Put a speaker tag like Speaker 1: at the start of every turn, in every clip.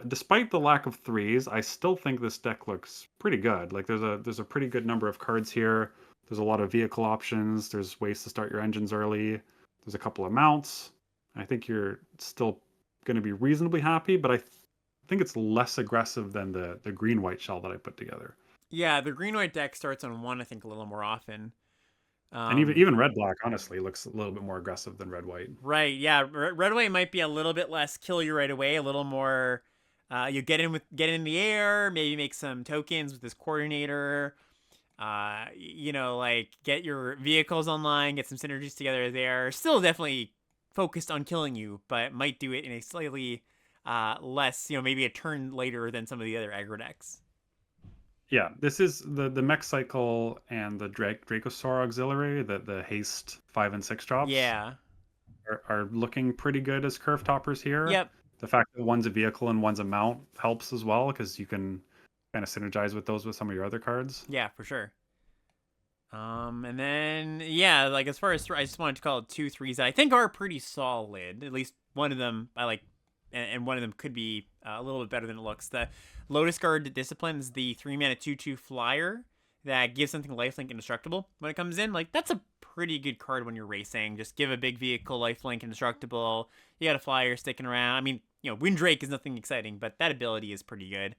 Speaker 1: despite the lack of threes, I still think this deck looks pretty good. Like there's a pretty good number of cards here. There's a lot of vehicle options. There's ways to start your engines early. There's a couple of mounts. I think you're still going to be reasonably happy, but I think it's less aggressive than the green white shell that I put together.
Speaker 2: Yeah, the green white deck starts on one, I think, a little more often.
Speaker 1: And even
Speaker 2: Um,
Speaker 1: even red black honestly looks a little bit more aggressive than red white.
Speaker 2: right, yeah, red white might be a little bit less kill you right away, a little more. You get in the air, maybe make some tokens with this coordinator. Like get your vehicles online, get some synergies together there. Still definitely focused on killing you, but might do it in a slightly less, maybe a turn later than some of the other aggro decks.
Speaker 1: Yeah, this is the mech cycle and the Dracosaur auxiliary, the haste 5 and 6 drops
Speaker 2: Yeah.
Speaker 1: are looking pretty good as curve toppers here.
Speaker 2: Yep.
Speaker 1: The fact that one's a vehicle and one's a mount helps as well because you can kind of synergize with those with some of your other cards.
Speaker 2: Yeah, for sure. And then yeah, like as far as I just wanted to call it two threes that I think are pretty solid. At least one of them I like, and one of them could be a little bit better than it looks. The Lotus Guard Discipline is the 3 mana 2/2 flyer that gives something lifelink indestructible when it comes in. Like that's a pretty good card when you're racing. Just give a big vehicle lifelink indestructible. You got a flyer sticking around. I mean, Windrake is nothing exciting, but that ability is pretty good.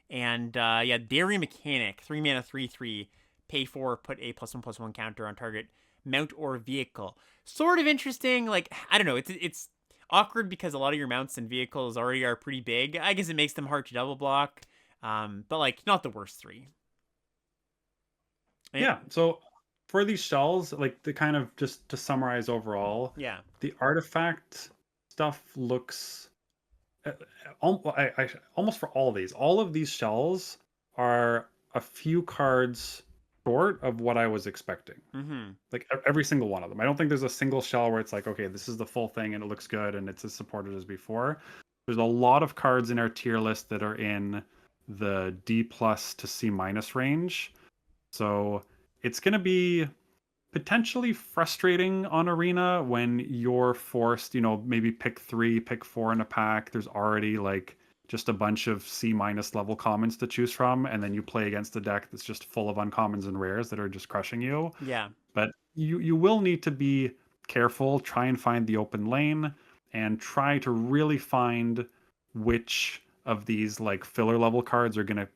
Speaker 2: And yeah, Dairy Mechanic, 3 mana 3/3, pay 4, put a +1/+1 counter on target mount or vehicle. Sort of interesting. Like I don't know, it's awkward because a lot of your mounts and vehicles already are pretty big. I guess it makes them hard to double block. But like not the worst three. And,
Speaker 1: Yeah, so for these shells, like the kind of just to summarize overall,
Speaker 2: yeah.
Speaker 1: the artifact stuff looks almost for all of these shells are a few cards short of what I was expecting.
Speaker 2: Mm-hmm.
Speaker 1: Like every single one of them. I don't think there's a single shell where it's like, okay, this is the full thing and it looks good and it's as supported as before. There's a lot of cards in our tier list that are in the D plus to C minus range. So it's going to be potentially frustrating on Arena when you're forced, maybe pick 3, pick 4 in a pack. There's already like just a bunch of C minus level commons to choose from, and then you play against a deck that's just full of uncommons and rares that are just crushing you.
Speaker 2: Yeah.
Speaker 1: But you will need to be careful, try and find the open lane, and try to really find which of these like filler level cards are going to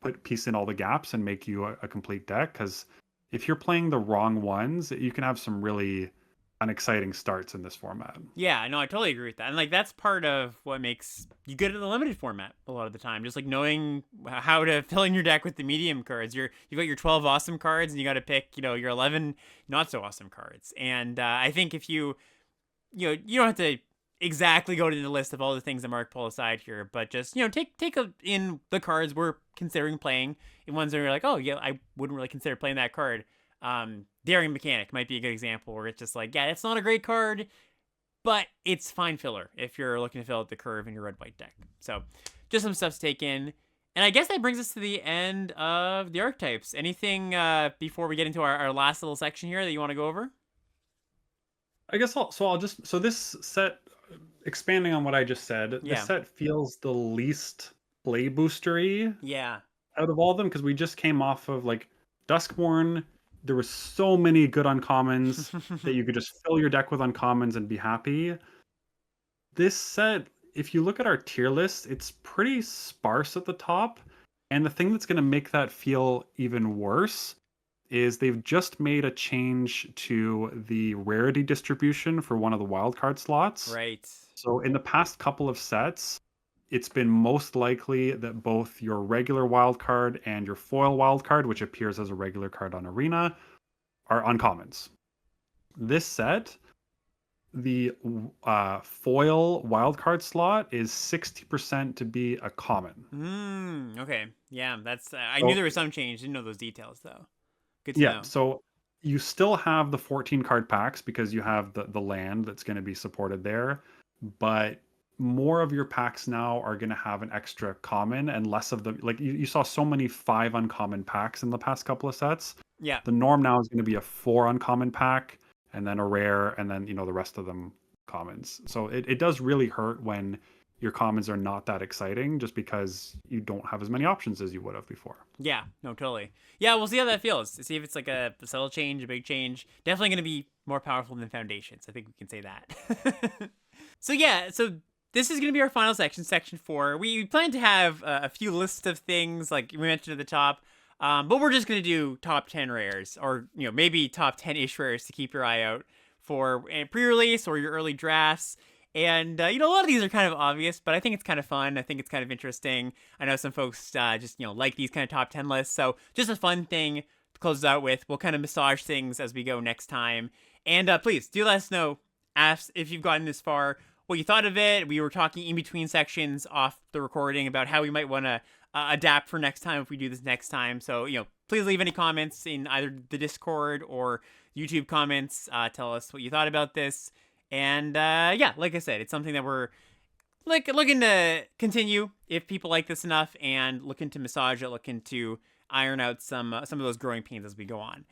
Speaker 1: put piece in all the gaps and make you a complete deck. Because if you're playing the wrong ones, you can have some really unexciting starts in this format.
Speaker 2: Yeah, no, I totally agree with that. And like that's part of what makes you good at the limited format a lot of the time. Just like knowing how to fill in your deck with the medium cards. You got your 12 awesome cards and you got to pick, your 11 not so awesome cards. And I think if you don't have to exactly go to the list of all the things that Mark pull aside here, but just take in the cards we're considering playing, in ones that are like, oh yeah, I wouldn't really consider playing that card. Daring Mechanic might be a good example where it's just like, yeah, it's not a great card, but it's fine filler if you're looking to fill out the curve in your red white deck. So just some stuff to take in. And I guess that brings us to the end of the archetypes. Anything before we get into our last little section here that you want to go over?
Speaker 1: I guess so this set, expanding on what I just said, this
Speaker 2: Yeah.
Speaker 1: set feels the least play boostery
Speaker 2: Yeah.
Speaker 1: out of all of them because we just came off of like Duskborn. There was so many good uncommons that you could just fill your deck with uncommons and be happy. This set, if you look at our tier list, it's pretty sparse at the top. And the thing that's going to make that feel even worse is they've just made a change to the rarity distribution for one of the wildcard slots.
Speaker 2: Right.
Speaker 1: So in the past couple of sets, it's been most likely that both your regular wildcard and your foil wildcard, which appears as a regular card on Arena, are uncommons. This set, the foil wildcard slot is 60% to be a common.
Speaker 2: Okay. Yeah, that's. I knew
Speaker 1: So,
Speaker 2: there was some change. Didn't know those details though. Good to
Speaker 1: yeah,
Speaker 2: know.
Speaker 1: so you still have the 14 card packs because you have the land that's going to be supported there, but more of your packs now are going to have an extra common and less of them. Like you saw so many 5 uncommon packs in the past couple of sets.
Speaker 2: Yeah.
Speaker 1: The norm now is going to be a 4 uncommon pack and then a rare and then the rest of them commons. So it does really hurt when your commons are not that exciting just because you don't have as many options as you would have before.
Speaker 2: Yeah, no, totally. Yeah, we'll see how that feels. To see if it's like a subtle change, a big change. Definitely going to be more powerful than Foundations. I think we can say that. So yeah, so this is going to be our final section, section 4. We plan to have a few lists of things like we mentioned at the top, but we're just going to do top 10 rares, or maybe top 10-ish rares to keep your eye out for pre-release or your early drafts. And a lot of these are kind of obvious, but I think it's kind of fun. I think it's kind of interesting. I know some folks just like these kind of top 10 lists, so just a fun thing to close out with. We'll kind of massage things as we go next time. And please do let us know if you've gotten this far, what you thought of it. We were talking in between sections off the recording about how we might want to adapt for next time if we do this next time. So, please leave any comments in either the Discord or YouTube comments. Tell us what you thought about this. And yeah, like I said, it's something that we're looking to continue if people like this enough, and looking to massage it, looking to iron out some of those growing pains as we go on.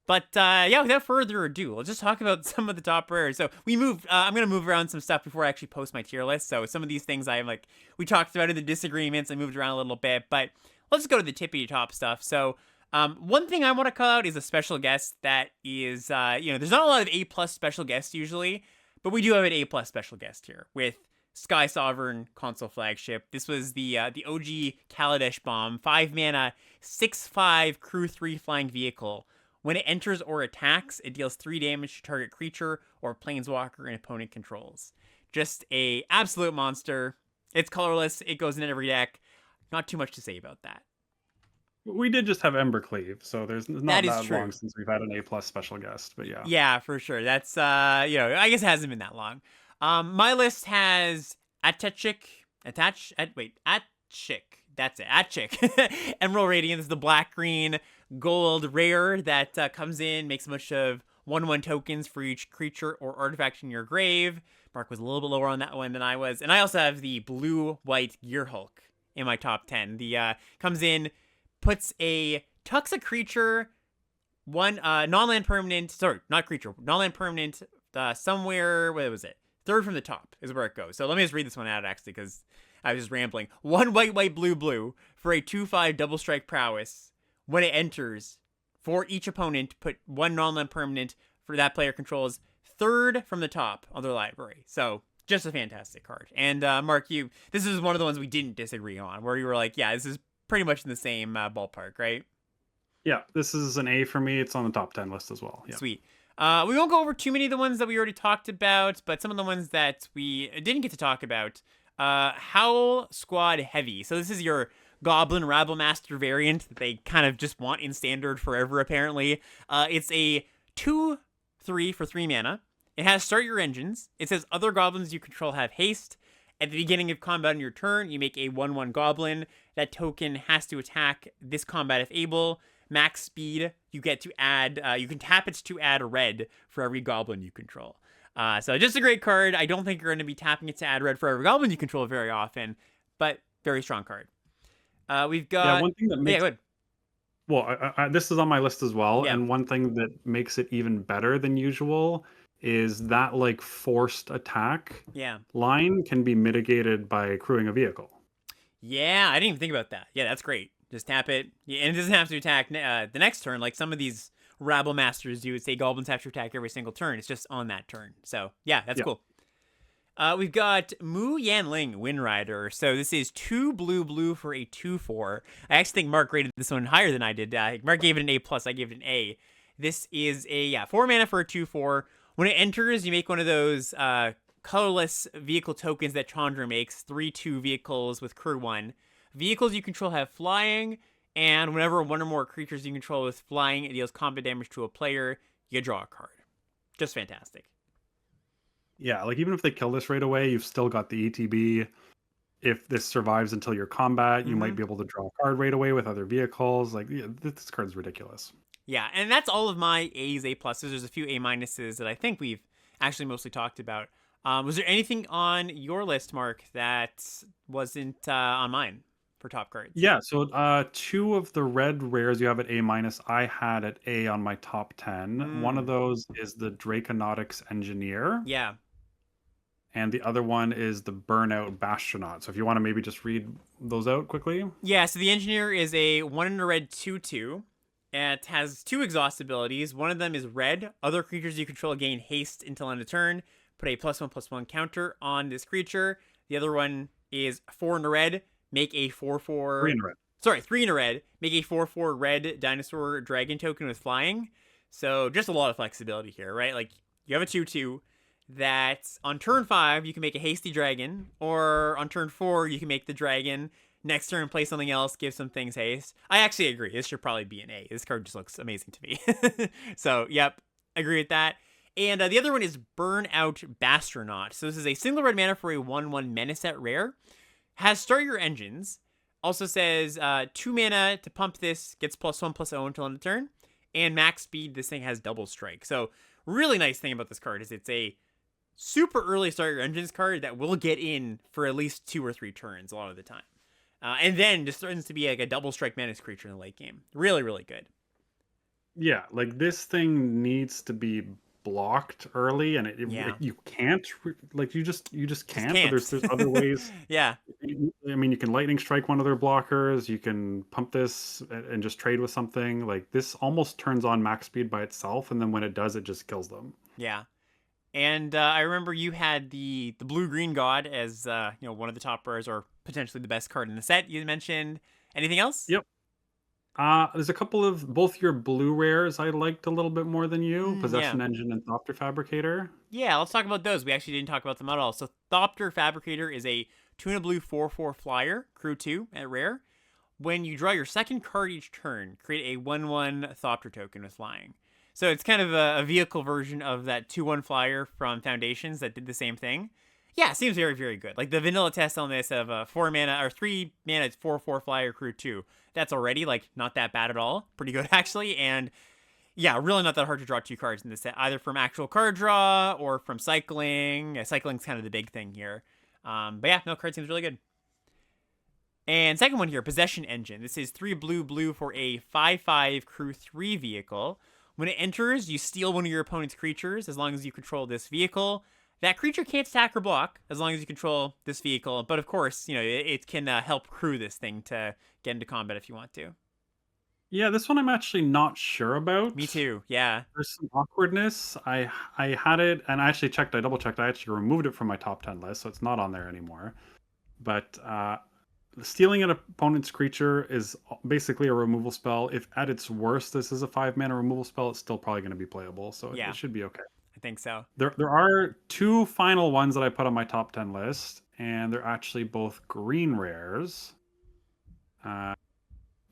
Speaker 2: But yeah, without further ado, let's just talk about some of the top rares. So we moved. I'm gonna move around some stuff before I actually post my tier list. So some of these things we talked about in the disagreements. I moved around a little bit, but let's go to the tippy top stuff. So one thing I want to call out is a special guest that is there's not a lot of A+ special guests usually, but we do have an A+ special guest here with Sky Sovereign console flagship. This was the OG Kaladesh bomb, 5 mana, 6/5 crew 3 flying vehicle. When it enters or attacks, it deals 3 damage to target creature or planeswalker an opponent controls. Just a absolute monster. It's colorless. It goes in every deck. Not too much to say about that.
Speaker 1: We did just have Embercleave, so there's not that
Speaker 2: true.
Speaker 1: long since we've had an A+ special guest, but yeah.
Speaker 2: Yeah, for sure. That's I guess it hasn't been that long. My list has Atchik. That's it. Atchik. Emerald Radiance, the black-green gold rare that comes in, makes a bunch of 1/1 tokens for each creature or artifact in your grave. Mark was a little bit lower on that one than I was. And I also have the blue-white Gear Hulk in my top 10. The comes in, tucks a creature, one non-land permanent, non-land permanent, somewhere, what was it? Third from the top is where it goes. So let me just read this one out, actually, because I was just rambling. 1 white, blue for a 2/5 double strike prowess. When it enters, for each opponent, put 1 non-land permanent for that player controls, third from the top of their library. So just a fantastic card. And Mark, this is one of the ones we didn't disagree on, where you were like, yeah, this is pretty much in the same ballpark, right?
Speaker 1: Yeah, this is an A for me. It's on the top 10 list as well. Yeah.
Speaker 2: Sweet. We won't go over too many of the ones that we already talked about, but some of the ones that we didn't get to talk about. Howl Squad Heavy. So this is your Goblin Rabble Master variant that they kind of just want in standard forever, apparently. It's a 2/3 for 3 mana. It has Start Your Engines. It says other goblins you control have haste. At the beginning of combat on your turn, you make a 1/1 goblin. That token has to attack this combat if able. Max speed, you get to add, you can tap it to add a red for every goblin you control. So just a great card. I don't think you're going to be tapping it to add red for every goblin you control very often, but very strong card. We've got...
Speaker 1: one thing that makes...
Speaker 2: Yeah,
Speaker 1: well, this is on my list as well,
Speaker 2: yeah.
Speaker 1: And one thing that makes it even better than usual is that forced attack line can be mitigated by crewing a vehicle.
Speaker 2: Yeah, I didn't even think about that. Yeah, that's great. Just tap it, and it doesn't have to attack the next turn like some of these Rabble Masters do. Say goblins have to attack every single turn. It's just on that turn. So yeah, that's cool. We've got Mu Yanling Windrider. So this is 2 blue for a 2/4. I actually think Mark rated this one higher than I did. Mark gave it an A+. I gave it an A. This is a 4 mana for a 2/4. When it enters, you make one of those colorless vehicle tokens that Chandra makes. 3/2 vehicles with crew 1. Vehicles you control have flying, and whenever one or more creatures you control is flying, it deals combat damage to a player, you draw a card. Just fantastic.
Speaker 1: Yeah, even if they kill this right away, you've still got the ETB. If this survives until your combat, you might be able to draw a card right away with other vehicles. This card's ridiculous.
Speaker 2: Yeah, and that's all of my A's, A+. There's a few A- that I think we've actually mostly talked about. Was there anything on your list, Mark, that wasn't on mine for top cards?
Speaker 1: Yeah, so 2 of the red rares you have at A-, I had at A on my top 10. One of those is the Draconautics Engineer.
Speaker 2: Yeah.
Speaker 1: and the other one is the Burnout Bastronaut. So if you want to maybe just read those out quickly.
Speaker 2: Yeah, so the engineer is a 1 in a red 2/2. It has 2 exhaust abilities. One of them is red. Other creatures you control gain haste until end of turn. Put a +1/+1 counter on this creature. The other one is 4 in a red. Make a 4/4.
Speaker 1: 3 in red.
Speaker 2: Sorry, 3 in a red. Make a 4/4 red dinosaur dragon token with flying. So just a lot of flexibility here, right? Like you have a 2/2 that on turn 5 you can make a hasty dragon, or on turn 4 you can make the dragon. Next turn, play something else, give some things haste. I actually agree. This should probably be an A. This card just looks amazing to me. So, yep, agree with that. And the other one is Burnout Bastronaut. So this is a single red mana for a 1/1 menace at rare. Has Start Your Engines. Also says 2 mana to pump this, gets +1/+0 until end of turn. And max speed, this thing has double strike. So really nice thing about this card is it's a super early Start Your Engines card that will get in for at least 2 or 3 turns a lot of the time. And then just turns to be like a double strike menace creature in the late game. Really, really good.
Speaker 1: Yeah, like this thing needs to be blocked early, and
Speaker 2: Yeah.
Speaker 1: you can't like you just can't.
Speaker 2: can't.
Speaker 1: But there's other ways.
Speaker 2: Yeah.
Speaker 1: I mean, you can lightning strike one of their blockers. You can pump this and just trade with something. Like this almost turns on max speed by itself, and then when it does, it just kills them.
Speaker 2: Yeah. And I remember you had the blue-green god as one of the top rares, or potentially the best card in the set. You mentioned anything else?
Speaker 1: Yep. There's a couple of both your blue rares I liked a little bit more than you. Possession Engine and Thopter Fabricator.
Speaker 2: Yeah, let's talk about those. We actually didn't talk about them at all. So Thopter Fabricator is a 2 and a blue 4/4 flyer, crew 2 at rare. When you draw your second card each turn, create a 1/1 Thopter token with flying. So it's kind of a vehicle version of that 2/1 flyer from Foundations that did the same thing. Yeah, it seems very, very good. Like the vanilla test on this of 4 mana or 3 mana 4/4 flyer crew 2. That's already like not that bad at all. Pretty good actually. And yeah, really not that hard to draw 2 cards in this set, either from actual card draw or from cycling. Cycling's kind of the big thing here. But yeah, no, card seems really good. And second one here, Possession Engine. This is 3 blue for a 5/5 crew 3 vehicle. When it enters, you steal one of your opponent's creatures as long as you control this vehicle. That creature can't attack or block as long as you control this vehicle. But of course, it can help crew this thing to get into combat if you want to.
Speaker 1: Yeah, this one I'm actually not sure about.
Speaker 2: Me too. Yeah.
Speaker 1: There's some awkwardness. I had it, and I actually checked. I double checked. I actually removed it from my top 10 list, so it's not on there anymore. But stealing an opponent's creature is basically a removal spell. If at its worst this is a 5 mana removal spell, it's still probably going to be playable, so
Speaker 2: Yeah.
Speaker 1: it should be okay.
Speaker 2: I think so.
Speaker 1: There are 2 final ones that I put on my top 10 list, and they're actually both green rares.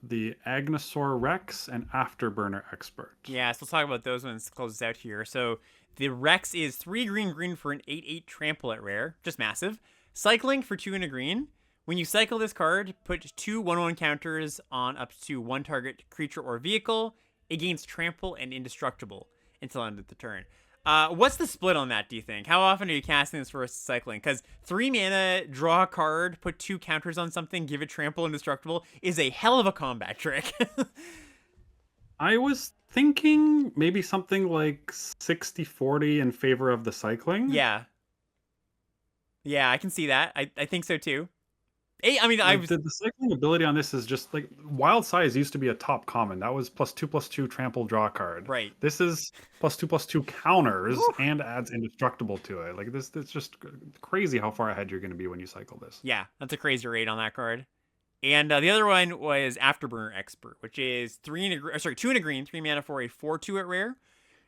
Speaker 1: The Agnosaur Rex and Afterburner Expert.
Speaker 2: Yeah, so let's talk about those ones to close this out here. So the Rex is 3 green for an 8/8 trample at rare. Just massive. Cycling for 2 and a green. When you cycle this card, put 2 1/1 counters on up to 1 target creature or vehicle. It gains trample and indestructible until end of the turn. What's the split on that, do you think? How often are you casting this versus cycling? Because 3 mana, draw a card, put 2 counters on something, give it trample indestructible is a hell of a combat trick.
Speaker 1: I was thinking maybe something like 60-40 in favor of the cycling.
Speaker 2: Yeah. Yeah, I can see that. I think so too. The
Speaker 1: cycling ability on this is just like Wild Size used to be a top common. That was +2/+2 trample draw card.
Speaker 2: Right.
Speaker 1: This is +2/+2 counters and adds indestructible to it. Like this, it's just crazy how far ahead you're going to be when you cycle this.
Speaker 2: Yeah, that's a crazy rate on that card. And the other one was Afterburner Expert, which is 2 and a green, 3 mana for a 4/2 at rare.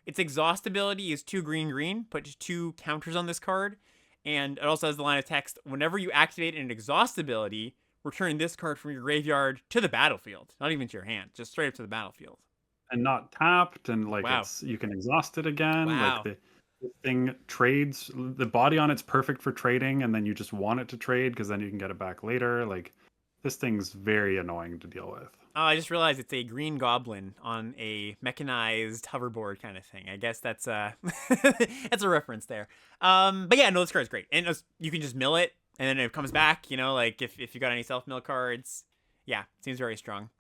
Speaker 2: Its exhaust ability is 2 green. Put 2 counters on this card. And it also has the line of text, whenever you activate an exhaust ability, return this card from your graveyard to the battlefield. Not even to your hand, just straight up to the battlefield.
Speaker 1: And not tapped, and
Speaker 2: Wow.
Speaker 1: you can exhaust it again.
Speaker 2: Wow.
Speaker 1: Like the thing trades, the body on it's perfect for trading, and then you just want it to trade because then you can get it back later. Like this thing's very annoying to deal with.
Speaker 2: Oh, I just realized it's a green goblin on a mechanized hoverboard kind of thing. I guess that's that's a reference there. But yeah, no, this card's great, and you can just mill it, and then it comes back. Like if you got any self mill cards, yeah, it seems very strong.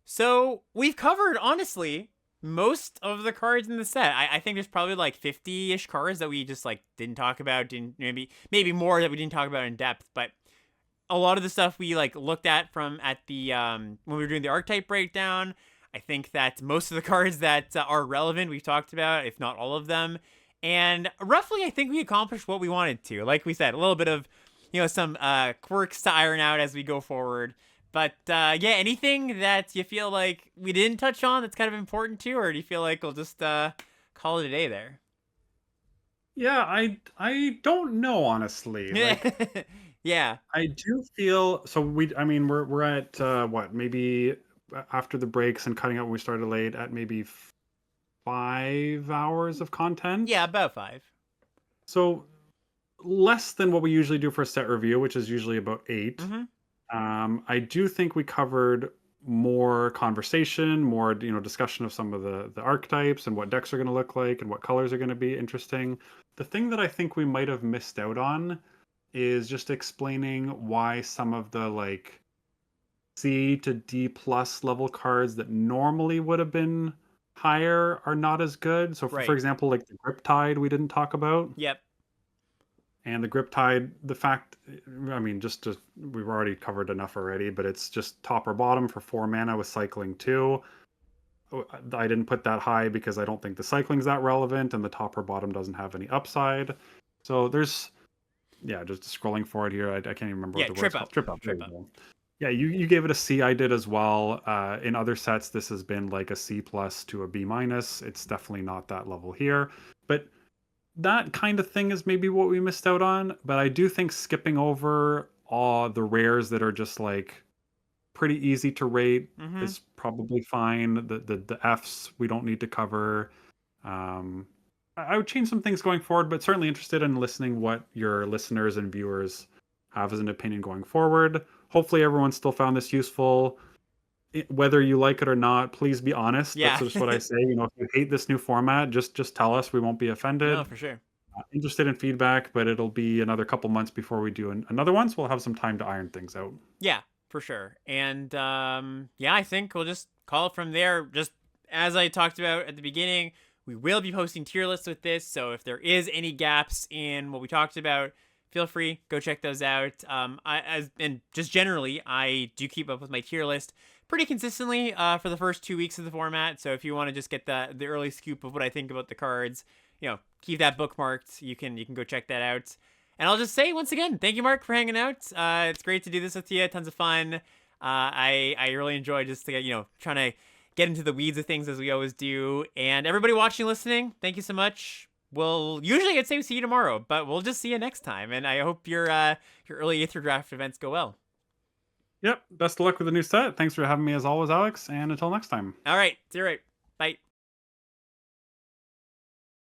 Speaker 2: So we've covered honestly most of the cards in the set. I think there's probably like 50-ish cards that we just like didn't talk about, didn't maybe more that we didn't talk about in depth, but a lot of the stuff we like looked at from at the when we were doing the archetype breakdown. I think that most of the cards that are relevant we've talked about, if not all of them. And roughly, I think we accomplished what we wanted to. Like we said, a little bit of, some quirks to iron out as we go forward. But yeah, anything that you feel like we didn't touch on that's kind of important too, or do you feel like we'll just call it a day there?
Speaker 1: Yeah, I don't know honestly. Like
Speaker 2: Yeah.
Speaker 1: I do feel so I mean we're at what, maybe after the breaks and cutting out when we started late at maybe 5 hours of content.
Speaker 2: Yeah, about 5.
Speaker 1: So less than what we usually do for a set review, which is usually about 8.
Speaker 2: Mm-hmm.
Speaker 1: I do think we covered more conversation, more discussion of some of the archetypes and what decks are going to look like and what colors are going to be interesting. The thing that I think we might have missed out on is just explaining why some of the like C to D plus level cards that normally would have been higher are not as good. So for
Speaker 2: Right.
Speaker 1: example, like the Grip Tide we didn't talk about.
Speaker 2: Yep.
Speaker 1: And the Grip Tide, the fact, I mean, we've already covered enough already, but it's just top or bottom for 4 mana with cycling 2. I didn't put that high because I don't think the cycling's that relevant, and the top or bottom doesn't have any upside. So there's, yeah, just scrolling forward here, I can't even remember
Speaker 2: Yeah,
Speaker 1: what the
Speaker 2: trip
Speaker 1: word's
Speaker 2: up.
Speaker 1: called.
Speaker 2: Trip up.
Speaker 1: Yeah, you gave it a C. I did as well. In other sets, this has been like a C plus to a B minus. It's definitely not that level here, but that kind of thing is maybe what we missed out on. But I do think skipping over all the rares that are just like pretty easy to rate
Speaker 2: Mm-hmm.
Speaker 1: is probably fine. The Fs we don't need to cover. I would change some things going forward, but certainly interested in listening what your listeners and viewers have as an opinion going forward. Hopefully everyone still found this useful. Whether you like it or not, please be honest.
Speaker 2: Yeah.
Speaker 1: That's just what I say. If you hate this new format, just tell us. We won't be offended.
Speaker 2: No, for sure.
Speaker 1: Interested in feedback, but it'll be another couple months before we do another one, so we'll have some time to iron things out.
Speaker 2: Yeah, for sure. And yeah, I think we'll just call it from there. Just as I talked about at the beginning, we will be posting tier lists with this. So if there is any gaps in what we talked about, feel free, go check those out. And just generally, I do keep up with my tier list pretty consistently for the first 2 weeks of the format. So if you want to just get the early scoop of what I think about the cards, keep that bookmarked. You can go check that out. And I'll just say once again, thank you, Mark, for hanging out. It's great to do this with you. Tons of fun. I really enjoy just trying to get into the weeds of things as we always do. And everybody watching, listening, thank you so much. We'll usually I'd say see you tomorrow, but we'll just see you next time. And I hope your early Aetherdrift events go well.
Speaker 1: Yep. Best of luck with the new set. Thanks for having me as always, Alex. And until next time.
Speaker 2: All right. See you right.